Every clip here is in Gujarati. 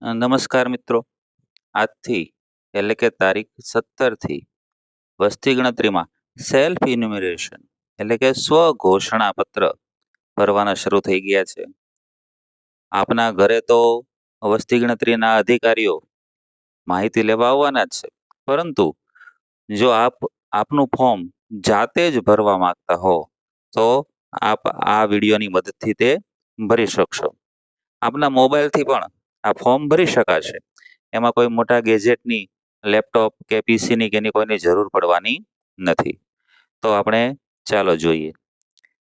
નમસ્કાર મિત્રો. આજથી એટલે કે તારીખ 17 થી વસ્તી ગણતરીમાં સેલ્ફ ઇન્યુમરેશન એટલે કે સ્વ ઘોષણા પત્ર ભરવાના શરૂ થઈ ગયા છે. આપના ઘરે તો વસ્તી ગણતરીના અધિકારીઓ માહિતી લેવા આવવાના જ છે, પરંતુ જો આપનું ફોર્મ જાતે જ ભરવા માંગતા હો તો આપ આ વિડીયોની મદદથી તે ભરી શકશો. આપના મોબાઈલથી પણ આ ફોર્મ ભરી શકાશે. એમાં કોઈ મોટા ગેજેટની, લેપટોપ કે પીસીની કે એની કોઈની જરૂર પડવાની નથી. તો આપણે ચાલો જોઈએ.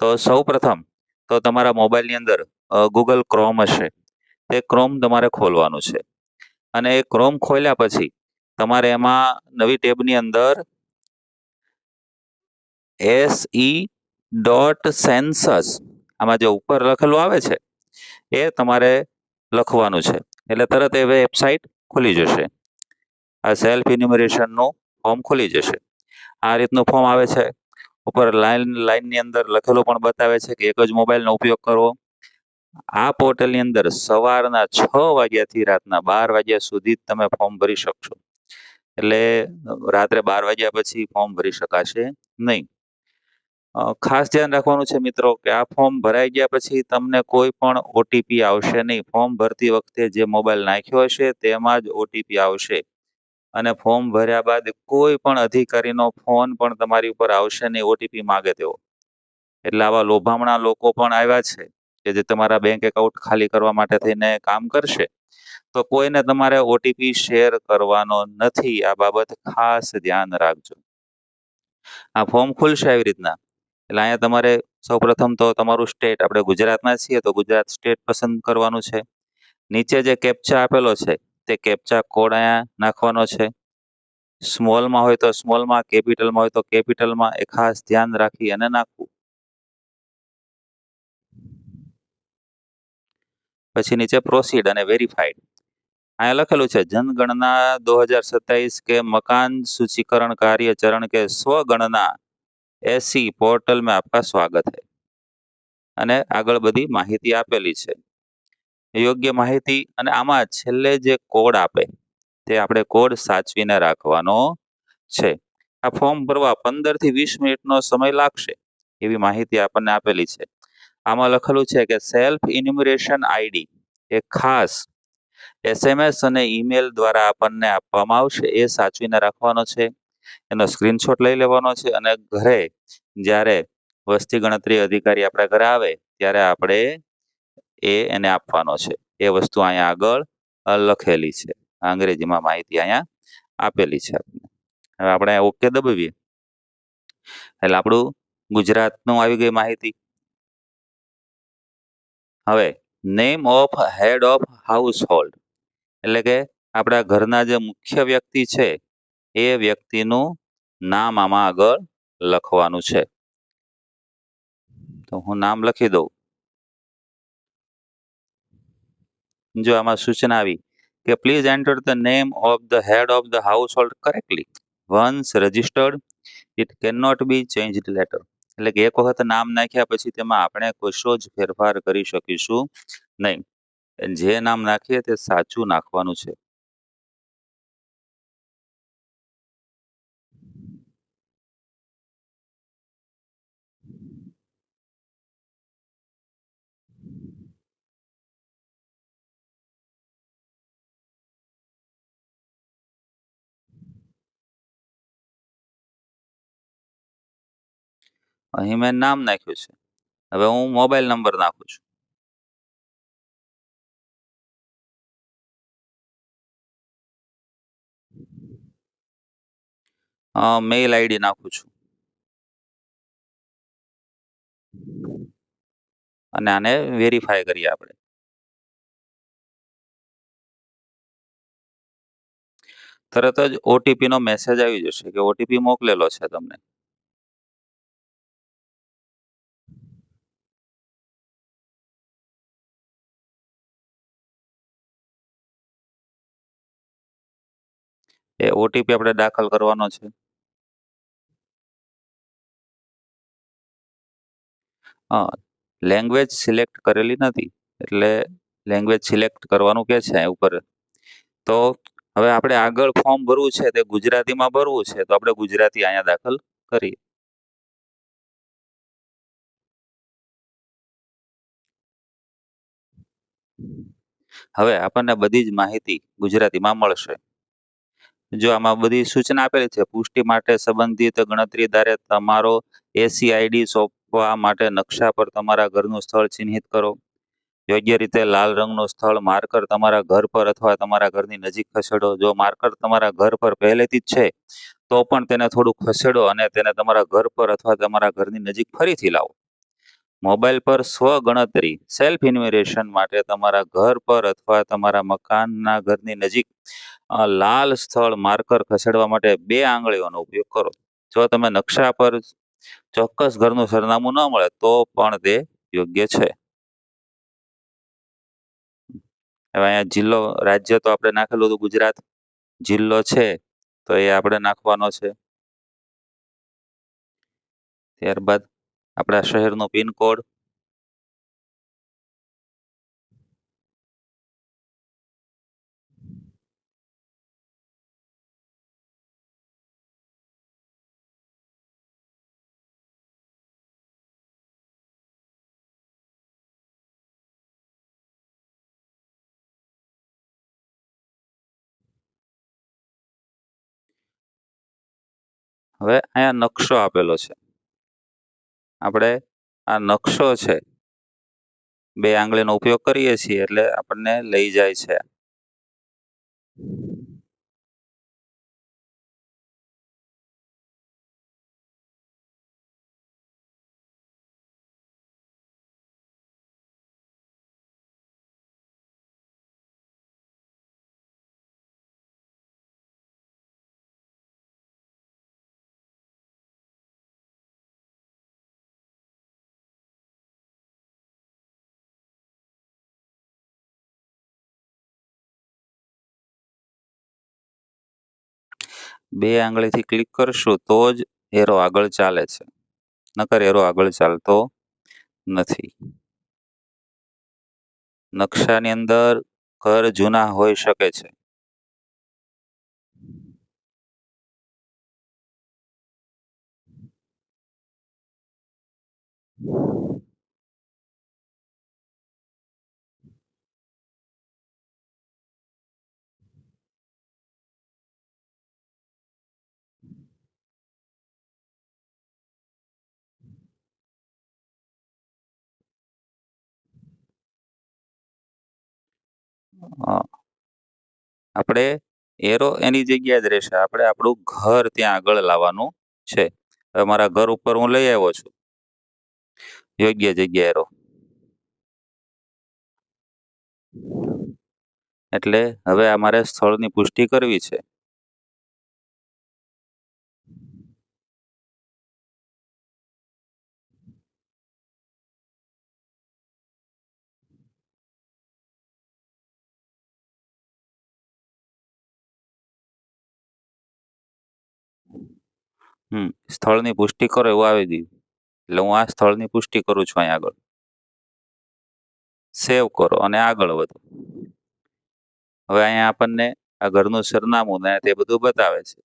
તો સૌપ્રથમ તો તમારા મોબાઈલની અંદર ગૂગલ ક્રોમ હશે, તે ક્રોમ તમારે ખોલવાનું છે. અને એ ક્રોમ ખોલ્યા પછી તમારે એમાં નવી ટેબની અંદર se.census આમાં જે ઉપર લખેલું આવે છે એ તમારે લખવાનું છે, એટલે તરત એ વેબસાઇટ ખુલી જશે. આ સેલ્ફ ઇન્યુમરેશનનું ફોર્મ ખુલી જશે. આ રીતનું ફોર્મ આવે છે. ઉપર લાઈનની અંદર લખેલું પણ બતાવે છે કે એક જ મોબાઈલનો ઉપયોગ કરવો. આ પોર્ટલની અંદર સવારના 6 વાગ્યાથી રાતના 12 વાગ્યા સુધી જ તમે ફોર્મ ભરી શકશો. એટલે રાત્રે 12 વાગ્યા પછી ફોર્મ ભરી શકાશે નહીં. ખાસ ધ્યાન રાખવાનું છે મિત્રો કે આ ફોર્મ ભરાઈ ગયા પછી તમને કોઈ પણ ઓટીપી આવશે નહીં. ફોર્મ ભરતી વખતે જે મોબાઈલ નાખ્યો હશે તેમાં જ ઓટીપી આવશે. અને ફોર્મ ભર્યા બાદ કોઈ પણ અધિકારીનો ફોન પણ તમારી ઉપર આવશે નહીં ઓટીપી માગે તેવો. એટલે આવા લોભામણા લોકો પણ આવ્યા છે કે જે તમારા બેંક એકાઉન્ટ ખાલી કરવા માટે થઈને કામ કરશે. તો કોઈને તમારે ઓટીપી શેર કરવાનો નથી. આ બાબત ખાસ ધ્યાન રાખજો. આ ફોર્મ ખુલશે આવી રીતના. એટલે અહીંયા તમારે સૌપ્રથમ તો તમારું સ્ટેટ, આપણે ગુજરાતના છીએ તો ગુજરાત સ્ટેટ પસંદ કરવાનું છે. નીચે જે કેપ્ચા આપેલો છે તે કેપ્ચા કોડ અહીંયા નાખવાનો છે. સ્મોલમાં હોય તો સ્મોલમાં, કેપિટલમાં હોય તો કેપિટલમાં. એ ખાસ ધ્યાન રાખી અને નાખવું. પછી નીચે પ્રોસીડ અને વેરીફાઈડ. અહીંયા લખેલું છે जनगणना 2027 के मकान सूचीकरण कार्य चरण के स्वगणना एसी पोर्टल में आपका स्वागत है. અને આગળ બધી માહિતી આપેલી છે. યોગ્ય માહિતી અને આમાં છેલ્લે જે કોડ આપે તે આપણે કોડ સાચવીને રાખવાનો છે. આ ફોર્મ ભરવા 15 થી 20 મિનિટનો સમય લાગશે એવી માહિતી આપણને આપેલી છે. આમાં લખેલું છે કે સેલ્ફ ઇન્યુમરેશન આઈડી એ ખાસ એસએમએસ અને ઈમેલ દ્વારા આપણને આપવામાં આવશે. એ સાચવીને રાખવાનો છે. એનો સ્ક્રીનશોટ લઈ લેવાનો છે અને ઘરે જ્યારે વસ્તી ગણતરી અધિકારી આપણા ઘરે આવે ત્યારે આપણે એને આપવાનો છે. એ વસ્તુ અહીંયા આગળ લખેલી છે. અંગ્રેજીમાં માહિતી અહીંયા આપેલી છે. હવે આપણે ઓકે દબાવીએ એટલે આપણું ગુજરાતનું આવી ગઈ માહિતી. હવે name of head of household એટલે કે આપણા ઘરના જે મુખ્ય વ્યક્તિ છે એ વ્યક્તિનું નામ આમાં આગળ લખવાનું છે. તો હું નામ લખી દઉં. જો આમાં સૂચના આવી કે please enter the name of the head of the household correctly once registered it can not be changed later. એટલે કે એક વખત નામ નાખ્યા પછી તેમાં આપણે કશો જ ફેરફાર કરી શકીશું નહીં. જે નામ નાખીએ તે સાચું નાખવાનું છે. અહીં મેં નામ નાખ્યું છે. હવે હું મોબાઈલ નંબર નાખું છું. મેઇલ આઈડી નાખું છું અને આને વેરીફાઈ કરીએ આપણે. તરત જ ઓટીપી નો મેસેજ આવી જશે કે ઓટીપી મોકલેલો છે તમને. એ ઓટીપી આપણે દાખલ કરવાનો છે. લેંગ્વેજ સિલેક્ટ કરેલી નથી એટલે લેંગ્વેજ સિલેક્ટ કરવાનું કે છે ઉપર તો હવે આપણે આગળ ફોર્મ ભરવું છે તે ગુજરાતીમાં ભરવું છે તો આપણે ગુજરાતી અહીંયા દાખલ કરીએ. હવે આપણને બધી જ માહિતી ગુજરાતીમાં મળશે. જો આમાં બધી સૂચના આપેલી છે. પુષ્ટિ માટે સંબંધિત ગણતરીદારે તમારો ACID સોંપવા માટે નકશા પર તમારા ઘરનું સ્થળ ચિહ્નિત કરો. યોગ્ય રીતે લાલ રંગનું સ્થળ માર્કર તમારા ઘર પર અથવા તમારા ઘરની નજીક ખસેડો. જો માર્કર તમારા ઘર પર પહેલેથી જ છે તો પણ તેને થોડું ખસેડો અને તેને તમારા ઘર પર અથવા તમારા ઘરની નજીક ફરીથી લાવો. મોબાઈલ પર સ્વ ગણતરી સેલ્ફ ઇન્યુમરેશન માટે તમારા ઘર પર અથવા તમારા મકાનના ઘરની નજીક લાલ સ્થળ માર્કર ખસેડવા માટે 2 આંગળીઓનો ઉપયોગ કરો. જો તમે નકશા પર ચોક્કસ ઘરનું સરનામું ન મળે તો પણ તે યોગ્ય છે. હવે અહીંયા જિલ્લો રાજ્ય તો આપણે નાખેલું હતું ગુજરાત, જિલ્લો છે તો એ આપણે નાખવાનો છે. ત્યારબાદ આપણા શહેરનો પિનકોડ, હવે અહીંયા નકશો આપેલો છે. આપણે આ નકશો છે 2 આંગળીનો ઉપયોગ કરીએ છીએ એટલે આપણને લઈ જાય છે. બે આંગળીથી ક્લિક કરશું તો જ એરો આગળ ચાલે છે, નકર એરો આગળ ચાલતો નથી. નકશાની અંદર ઘર જૂના હોઈ શકે છે. આપણે એરો એની જગ્યાએ જ રહેશે. આપણે આપણું ઘર ત્યાં આગળ લાવવાનું છે. હવે મારા ઘર ઉપર હું લઈ આવ્યો છું યોગ્ય જગ્યાએ એરો. એટલે હવે અમારે સ્થળની પુષ્ટિ કરવી છે. સ્થળની પુષ્ટિ કરો એવું આવી ગયું એટલે હું આ સ્થળની પુષ્ટિ કરું છું. અહીંયા આગળ સેવ કરો અને આગળ વધો. હવે અહીંયા આપણને આ ઘરનું સરનામું ને તે બધું બતાવે છે.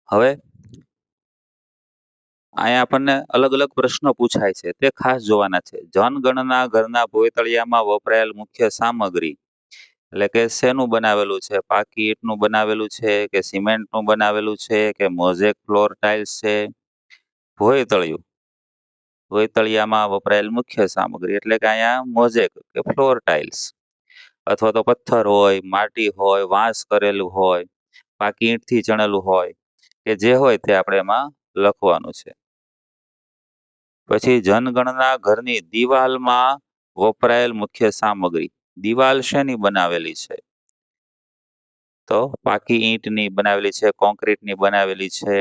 હવે અહીંયા આપણને અલગ અલગ પ્રશ્નો પૂછાય છે તે ખાસ જોવાના છે. જનગણના ઘરના ભોયતળિયામાં વપરાયેલ મુખ્ય સામગ્રી એટલે કે શેનું બનાવેલું છે? પાકી ઈંટનું બનાવેલું છે કે સિમેન્ટનું બનાવેલું છે કે મોઝેક ફ્લોર ટાઇલ્સ છે? ભોયતળિયામાં વપરાયેલ મુખ્ય સામગ્રી એટલે કે અહીંયા મોઝેક કે ફ્લોર ટાઇલ્સ અથવા તો પથ્થર હોય, માટી હોય, વાંસ કરેલું હોય, પાકી ઈંટથી ચણેલું હોય કે જે હોય તે આપણે એમાં લખવાનું છે. પછી જનગણના ઘરની દિવાલમાં વપરાયેલ મુખ્ય સામગ્રી. દિવાલ શેની બનાવેલી છે? તો પાકી ઈંટની બનાવેલી છે, કોન્ક્રીટની બનાવેલી છે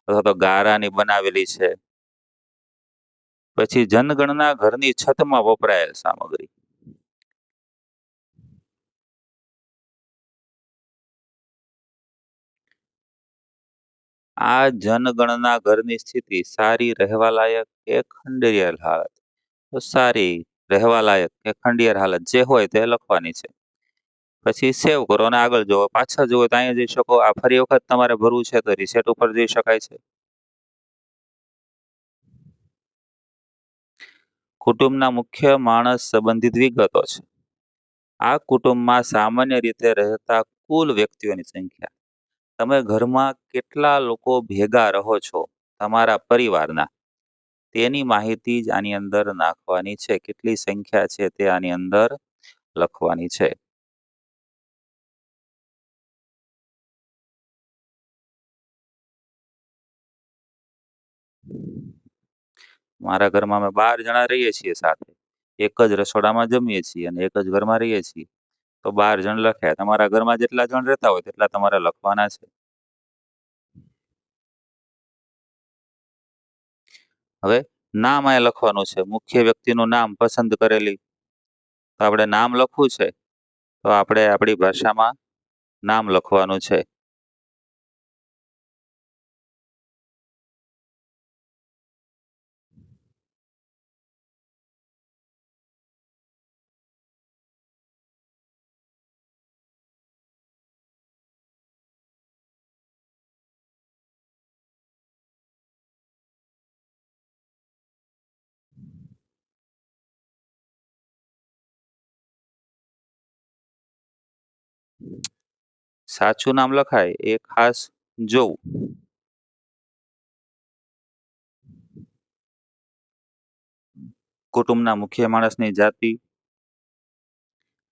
અથવા તો ગારાની બનાવેલી છે. પછી જનગણના ઘરની છતમાં વપરાયેલ સામગ્રી. આ જનગણના ઘરની સ્થિતિ સારી રહેવા લાયક કે ખંડેરિયલ હાલત? તો સારી રહેવા લાયક કે ખંડિયાર હાલત જે હોય તે લખવાની છે. પછી સેવ કરો અને આગળ જુઓ. પાછળ જુઓ તો અહીંયા જઈ શકો. આ ફરી વખત તમારે ભરવું છે તો રીસેટ ઉપર જઈ શકાય છે. કુટુંબના મુખ્ય માણસ સંબંધિત વિગતો છે. આ કુટુંબમાં સામાન્ય રીતે રહેતા કુલ વ્યક્તિઓની સંખ્યા. તમે ઘરમાં કેટલા લોકો ભેગા રહો છો તમારા પરિવારના, તેની માહિતી જ આની અંદર નાખવાની છે. કેટલી સંખ્યા છે તે આની અંદર લખવાની છે. મારા ઘરમાં અમે 12 જણા રહીએ છીએ સાથે. એક જ રસોડામાં જમીએ છીએ અને એક જ ઘરમાં રહીએ છીએ. તો 12 જણ લખ્યા. તમારા ઘરમાં જેટલા જણ રહેતા હોય તેટલા તમારે લખવાના છે. હવે નામ અહીંયા લખવાનું છે. મુખ્ય વ્યક્તિનું નામ પસંદ કરેલી. તો આપણે નામ લખવું છે તો આપણે આપણી ભાષામાં નામ લખવાનું છે. સાચું નામ લખાય એ ખાસ જોવું. કુટુંબના મુખ્ય માણસની જાતિ.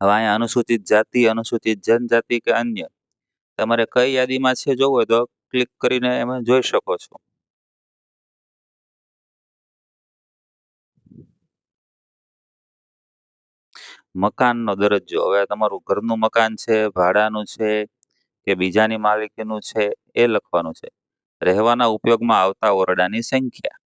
હવે અહીંયા અનુસૂચિત જાતિ, અનુસૂચિત જનજાતિ કે અન્ય, તમારે કઈ યાદીમાં છે જોવું હોય તો ક્લિક કરીને એમાં જોઈ શકો છો. મકાનનો દરજ્જો. હવે તમારું ઘરનું મકાન છે, ભાડાનું છે કે બીજાની માલિકીનું છે એ લખવાનું છે. રહેવાના ઉપયોગમાં આવતા ઓરડાની સંખ્યા.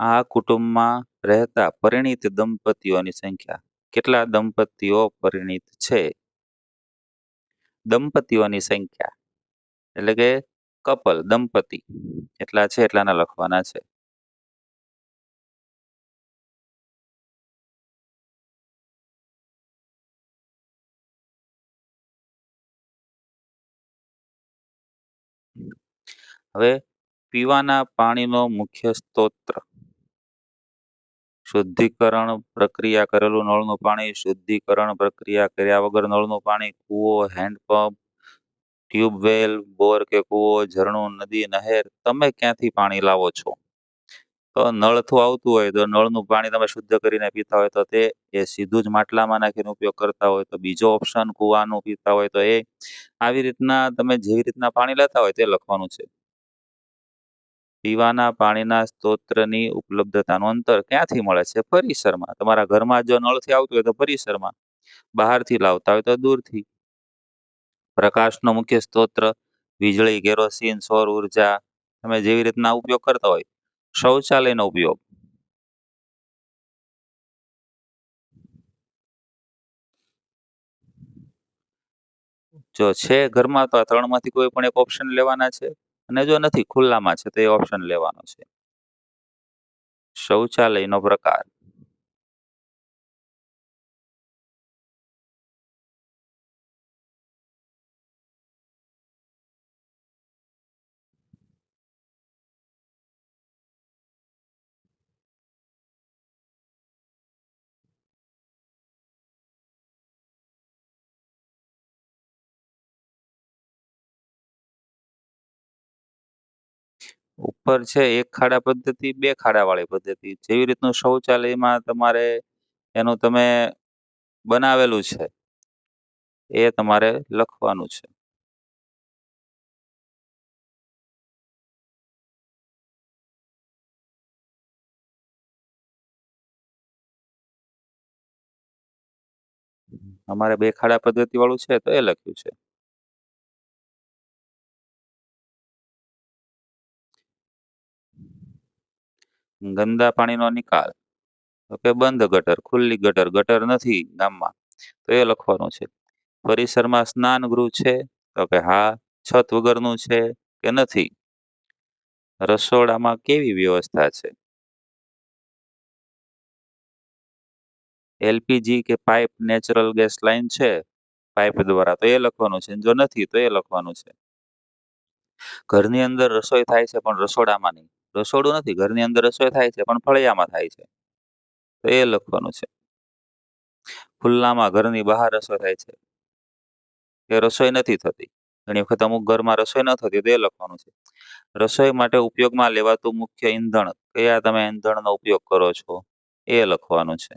આ કુટુંબમાં રહેતા પરિણીત દંપતીઓની સંખ્યા. કેટલા દંપતીઓ પરિણીત છે? દંપતીઓની સંખ્યા એટલે કે કપલ, દંપતી એટલા છે એટલાના લખવાના છે. હવે પીવાના પાણીનો મુખ્ય સ્ત્રોત. શુદ્ધિકરણ પ્રક્રિયા કરેલું નળનું પાણી, શુદ્ધિકરણ પ્રક્રિયા કર્યા વગર નળનું પાણી, કૂવો, હેન્ડપંપ, ટ્યુબવેલ, બોર કે કૂવો, ઝરણું, નદી, નહેર. તમે ક્યાંથી પાણી લાવો છો? તો નળથી આવતું હોય તો નળનું પાણી તમે શુદ્ધ કરીને પીતા હોય તો તે એ સીધું જ માટલામાં નાખીને ઉપયોગ કરતા હોય તો બીજો ઓપ્શન, કૂવાનું પીતા હોય તો એ. આવી રીતના તમે જેવી રીતના પાણી લેતા હોય તે લખવાનું છે. પીવાના પાણીના સ્ત્રોતની ઉપલબ્ધતાનું અંતર ક્યાંથી મળે છે? પરિસરમાં. તમારા ઘરમાં જો નળથી આવતું હોય તો પરિસરમાં, બહારથી લાવતા હોય તો દૂરથી. પ્રકાશનો મુખ્ય સ્ત્રોત. વીજળી, કેરોસીન, સૌર ઉર્જા. તમે જેવી રીતના ઉપયોગ કરતા હોય. શૌચાલયનો ઉપયોગ. જો છે ઘરમાં તો આ ત્રણમાંથી કોઈ પણ એક ઓપ્શન લેવાના છે અને જો નથી ખુલ્લામાં છે તો એ ઓપ્શન લેવાનો છે. શૌચાલયનો પ્રકાર. ઉપર છે એક ખાડા પદ્ધતિ, બે ખાડાવાળી પદ્ધતિ. જેવી રીતનું શૌચાલયમાં તમારે એનું તમે બનાવેલું છે એ તમારે લખવાનું છે. અમારે બે ખાડા પદ્ધતિ વાળું છે તો એ લખ્યું છે. ગંદા પાણીનો નિકાલ. તો કે બંધ ગટર, ખુલ્લી ગટર, ગટર નથી ગામમાં તો એ લખવાનું છે. પરિસરમાં સ્નાન ગૃહ છે? તો કે હા. છત વગરનું છે કે નથી? રસોડામાં કેવી વ્યવસ્થા છે? એલપીજી કે પાઇપ નેચરલ ગેસ લાઈન છે પાઇપ દ્વારા, તો એ લખવાનું છે. જો નથી તો એ લખવાનું છે. ઘરની અંદર રસોઈ થાય છે પણ રસોડામાં નહીં. રસોડું નથી, ઘરની અંદર રસોઈ થાય છે પણ ફળિયામાં થાય છે, તો એ લખવાનું છે. ખુલ્લામાં ઘરની બહાર રસોઈ થાય છે, એ રસોઈ નથી થતી. ઘણી વખત અમુક ઘરમાં રસોઈ ન થતી, તો એ લખવાનું છે. રસોઈ માટે ઉપયોગમાં લેવાતું મુખ્ય ઈંધણ, કયા તમે ઈંધણનો ઉપયોગ કરો છો, એ લખવાનું છે.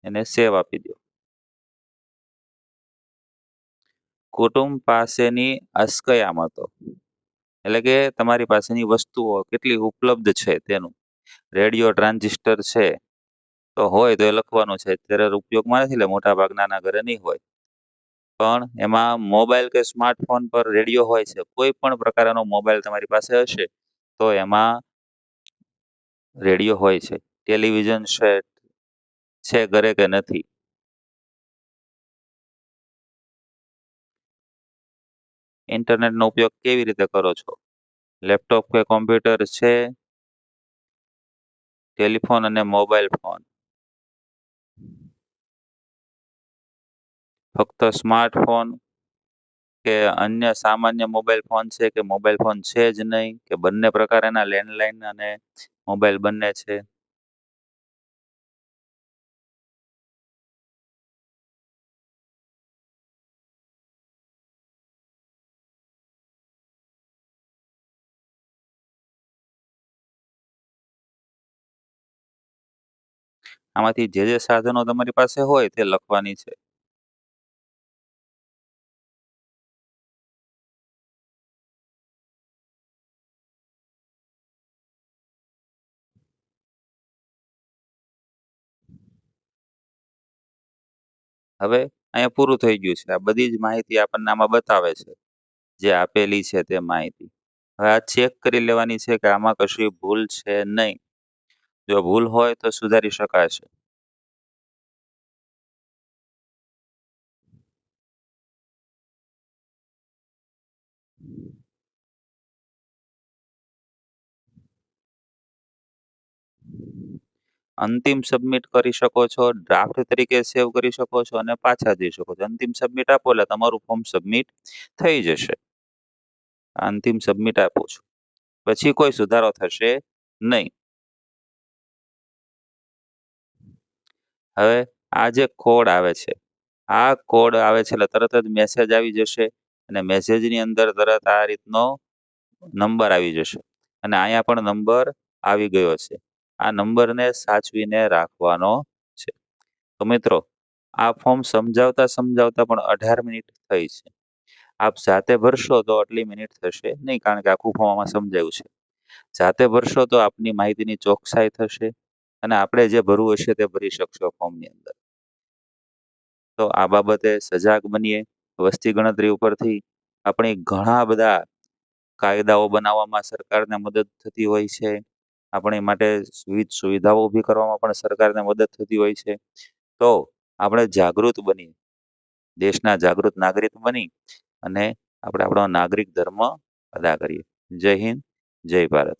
એને સેવ આપી દો. કુટુંબ પાસેની અસ્કયામતો એટલે કે તમારી પાસેની વસ્તુઓ કેટલી ઉપલબ્ધ છે તેનું. રેડિયો ટ્રાન્ઝિસ્ટર છે તો હોય તો એ લખવાનું છે. અત્યારે ઉપયોગમાં નથી એટલે મોટા ભાગના ઘરે નહીં હોય, પણ એમાં મોબાઈલ કે સ્માર્ટફોન પર રેડિયો હોય છે. કોઈ પણ પ્રકારનો મોબાઈલ તમારી પાસે હશે તો એમાં રેડિયો હોય છે. ટેલિવિઝન છે ઘરે કે નથી? ઇન્ટરનેટનો ઉપયોગ કેવી રીતે કરો છો? લેપટોપ કે કોમ્પ્યુટર છે? ટેલિફોન અને મોબાઈલ ફોન? ફક્ત સ્માર્ટફોન કે અન્ય સામાન્ય મોબાઈલ ફોન છે, કે મોબાઈલ ફોન છે જ નહીં, કે બંને પ્રકારના લેન્ડલાઈન અને મોબાઈલ બંને છે? આમાંથી જે જે સાધનો તમારી પાસે હોય તે લખવાની છે. હવે અહીંયા પૂરું થઈ ગયું છે. આ બધી જ માહિતી આપણને આમાં બતાવે છે, જે આપેલી છે તે માહિતી. હવે આ ચેક કરી લેવાની છે કે આમાં કશી ભૂલ છે નહીં. જો ભૂલ હોય તો સુધારી શકાશે. અંતિમ સબમિટ કરી શકો છો, ડ્રાફ્ટ તરીકે સેવ કરી શકો છો અને પાછા જઈ શકો છો. અંતિમ સબમિટ આપો એટલે તમારું ફોર્મ સબમિટ થઈ જશે. અંતિમ સબમિટ આપું છું, પછી કોઈ સુધારો થશે નહીં. હવે આ જે કોડ આવે છે, આ કોડ આવે છે એટલે તરત જ મેસેજ આવી જશે અને મેસેજની અંદર તરત આ રીતનો નંબર આવી જશે અને અહીંયા પણ નંબર આવી ગયો છે. આ નંબરને સાચવીને રાખવાનો છે. તો મિત્રો, આ ફોર્મ સમજાવતા સમજાવતા પણ 18 મિનિટ થઈ છે. આપ જાતે ભરશો તો આટલી મિનિટ થશે નહીં, કારણ કે આખું ફોર્મ આમાં સમજાવ્યું છે. જાતે ભરશો તો આપની માહિતીની ચોકસાઈ થશે અને આપણે જે ભરવું હશે તે ભરી શકશો ફોર્મની અંદર. તો આ બાબતે સજાગ બનીએ. વસ્તી ગણતરી ઉપરથી આપણી ઘણા બધા કાયદાઓ બનાવવામાં સરકારને મદદ થતી હોય છે. આપણી માટે વિવિધ સુવિધાઓ ઊભી કરવામાં પણ સરકારને મદદ થતી હોય છે. તો આપણે જાગૃત બનીએ, દેશના જાગૃત નાગરિક બની અને આપણે આપણો નાગરિક ધર્મ અદા કરીએ. જય હિન્દ, જય ભારત.